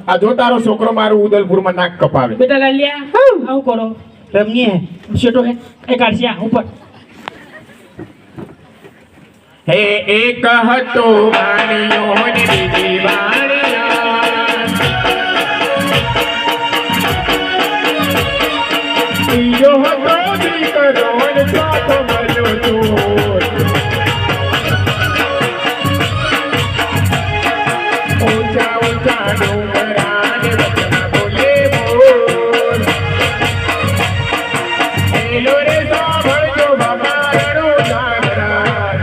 આ જો તારો છોકરો મારું ઉદલપુરમાં નાક કપાવે. બેટા લાલિયા આવું કરો રમીએ શેટો હે એ કાઢ્યા ઉપર હે એક હતો વાણિયો ને બીજી વાણિયા ત્રીજો હતો દીકરો ને ચોથો મળ્યો ચોર. ઊંચા ઊંચા ડુંગરા ને વચમાં બોલે મોર. હેલો રે સાંભળજો બાબા રણો જાનરા.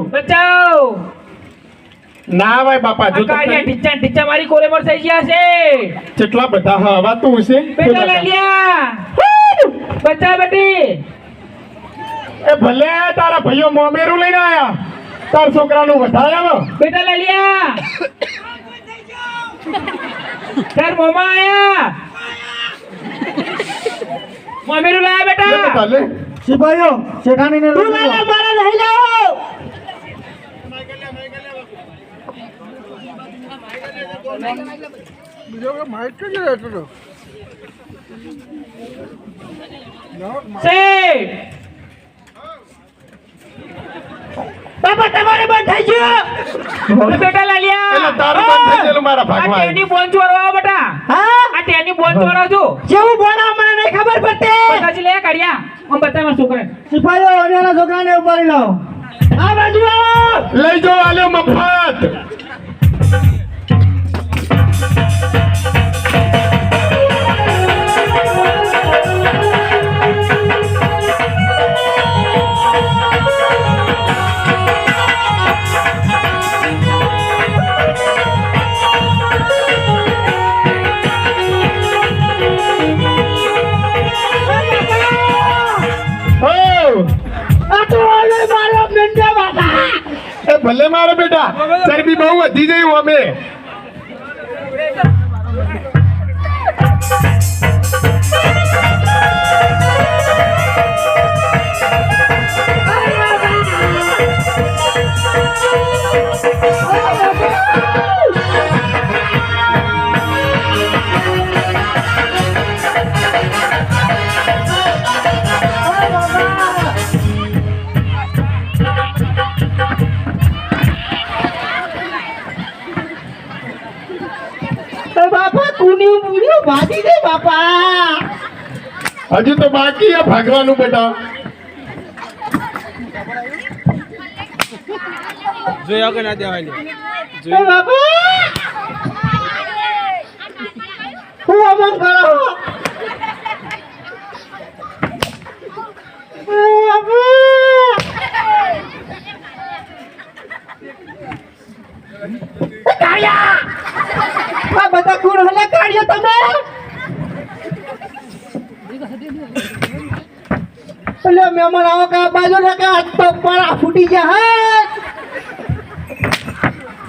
બચાવ ના ભાઈ બાપા જો કાયા ટીચા ટીચા મારી કોરે મર થઈ ગયા છે કેટલા બધા હવા તું છે બેટા લાલિયા બચાવ બેટી એ ભલે તારા ભાઈઓ મોમેરું લઈને આયા તાર છોકરાનું વધાયા બેટા લાલિયા તાર મોમા આયા મોમેરું લાયા બેટા ભલે સિપાહીઓ શેઠાણી ને તું લાલા મારા લઈ જાઓ બાપા તમારે બંધ થઈ ગયો બેટા લાલિયા એટલે તારું બંધ થઈ ગયેલું મારા ભાગમાં આ તેની બોન ચોરવા બેટા હા આ તેની બોન ચોરવા જો જેવું બોલા મને નહીં ખબર પડતી બતાજી લે કાઢ્યા હું બતાવ મારા છોકરાને સિપાહીઓ અન્યના છોકરાને ઉપાડી લાવો આ બાજુ આવો લઈ જાઓ આલ્યો મફત ભલે મારો બેટા ચરબી બહુ વધી ગઈ અમે બાપા કુની મુની ભાજી દે બાપા હજુ તો બાકી છે ભાગવાનું બેટા જોયા કે ના દેવાય બાપા હું અમન કરો કાયા આ બધા કોણ હલે કાઢ્યો તમે એટલે મહેમાન આવો કા બાજુ ને કા હાથ પગ પર ફૂટી ગયા હે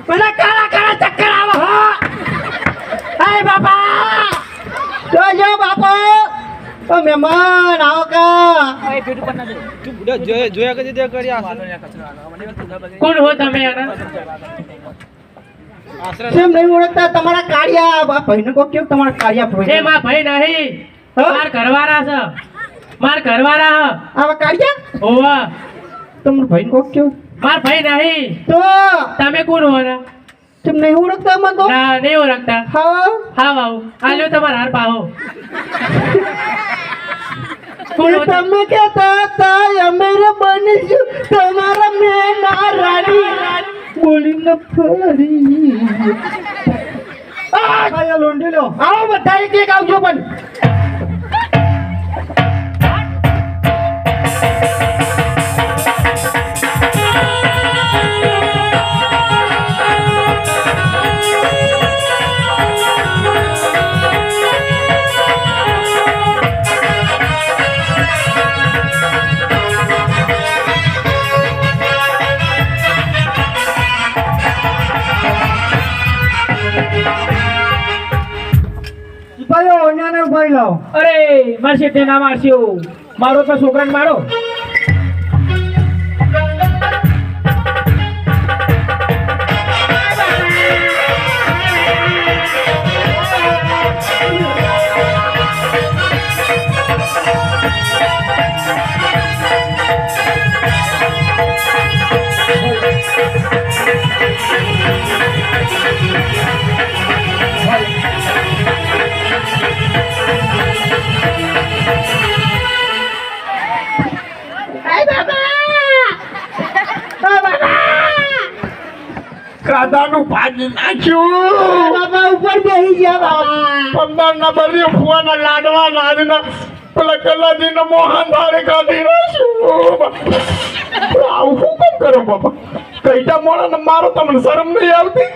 મને કાળા કાળા ચક્કર આવે હો હાય બાપા જોજો બાપા ઓ મહેમાન આવો કા એ પેટ ઉપર ના દે તું બુડા જોયા કે દે કરી આ કોણ હો તમે યાર કેમ નહીં ઓળખતા તમારા કાળિયા બા ભાઈને કો કેમ તમારા કાળિયા ભાઈ એ માં ભાઈ નહીં માર ઘરવાળા છે માર ઘરવાળા આવા કાળિયા ઓવા તમારા ભાઈને કો કેમ માર ભાઈ નહીં તો તમે કોણ હો ને કેમ નહીં ઓળખતા મને તો ના નહીં ઓળખતા હા હા વાવ આલ્યો તમારા હાર પાહો કોણ હો તમે? તમે કહેતા હતા અમે રે બનીશું તમારા મેના રાણી બોલીને ફરી આ કાયા લોંડી લો આવો બધા એક એક આવજો પણ ફોઈ લાવો. અરે મારશે તે ના મારશો મારો તો છોકરાને મારો કાદાનું ભાજી નાખ્યું બાપા ઉપર બેસી ગયા બાપા. 15 નંબરની ફુવાના લાડવા લાદના પેલા કલાજીને મોહન ધારે કાઢી નાખ્યું આવું શું કેમ કરો બાપા કઈટા મોણા મારો તમને શરમ નહીં આવતી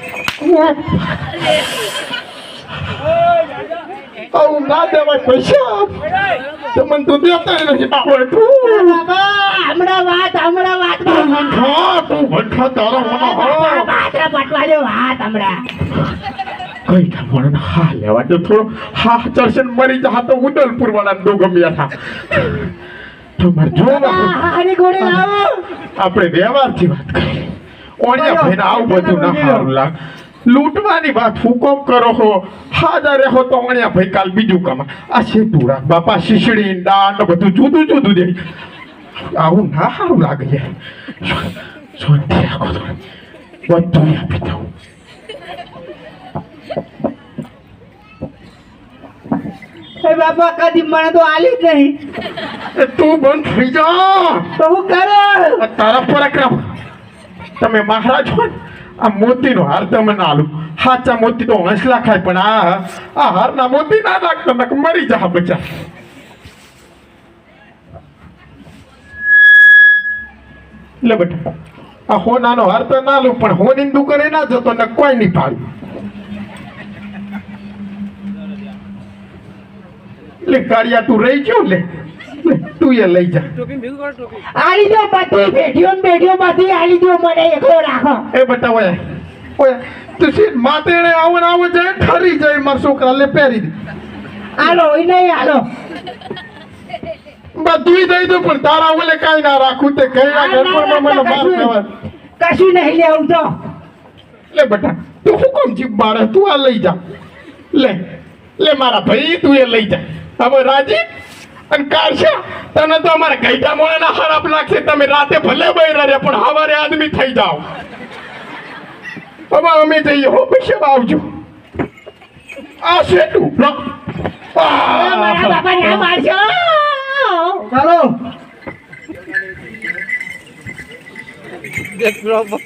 આવું ના દેવાય પૈસા તમને તો દેતા નથી આવડતું બાપા હમણાં વાત હા તું ભઠ્ઠા તારા મને હા પાત્ર પટવાજો વાત હમણાં. કઈટા મોણા હા લેવા તો થોડો હા ચર્ચન મરી જા તો ઉદલપુર વાળા દો ગમ્યા હતા તમારે જો બાપુ હારી ઘોડે લાવો. આપણે વ્યવહારથી વાત કરીએ ઓણ્યા ભાઈને આવું બધું ના સારું લાગ લૂંટવાની વાત હુકમ કરો હો હાજર રહો તો ઓણ્યા ભાઈ કાલ બીજું કમા આ શેતુડા બાપા શીશડી દાળ ને બધું જુદું જુદું દે આવું ના સારું લાગે છે શાંતિ રાખો થોડી બધું આપી દઉં એ બાપા કદી મને તો આલી જ નહીં એ તું બંધ થઈ જા તો હું કરો. આ તારા પરાક્રમ તમે મહારાજ છો ને આ મોતીનો હાર તમે ના આલું સાચા મોતી તો હંસલા ખાય પણ આ હારના મોતી ના નાખતા નક મરી જા બચા લે બેટા આ હોનાનો હાર તો ના લઉં પણ હોની દુકાને ના જતો ને કોઈ નહીં પાડ્યું લે કાળિયા તું રહી ગયો લે તું એ લઈ જા ટોપી ભેગું કરો ટોપી આલી દો બધી બેઠીઓ ને બેઠીઓ બધી આલી દો મને એકલો રાખો. એ બેટા ઓય ઓય તું સી માતેણે આવો ને આવો જાય ઠરી જાય મારા છોકરા લે પહેરી દે હાલો એ નહીં હાલો. બધું દઈ દો પણ તારા ઓલે કાઈ ના રાખું તે કઈના ઘરમાં મને માર દેવા કશું નહીં લેવું તો. લે બેટા તું હુકમ જીપ બારે તું આ લઈ જા લે લે મારા ભાઈ તું એ લઈ જા હવે રાજી અને કારશા તને તો અમારા ગઈઢા મોણાના ખરાબ લાગશે તમે રાતે ભલે બૈરા રે પણ હવારે આદમી થઈ જાઓ હવે અમે જઈએ હો પછી આવજો આ શેટું મારા બાપા ના મારશો. ચાલો દેખ બરાબર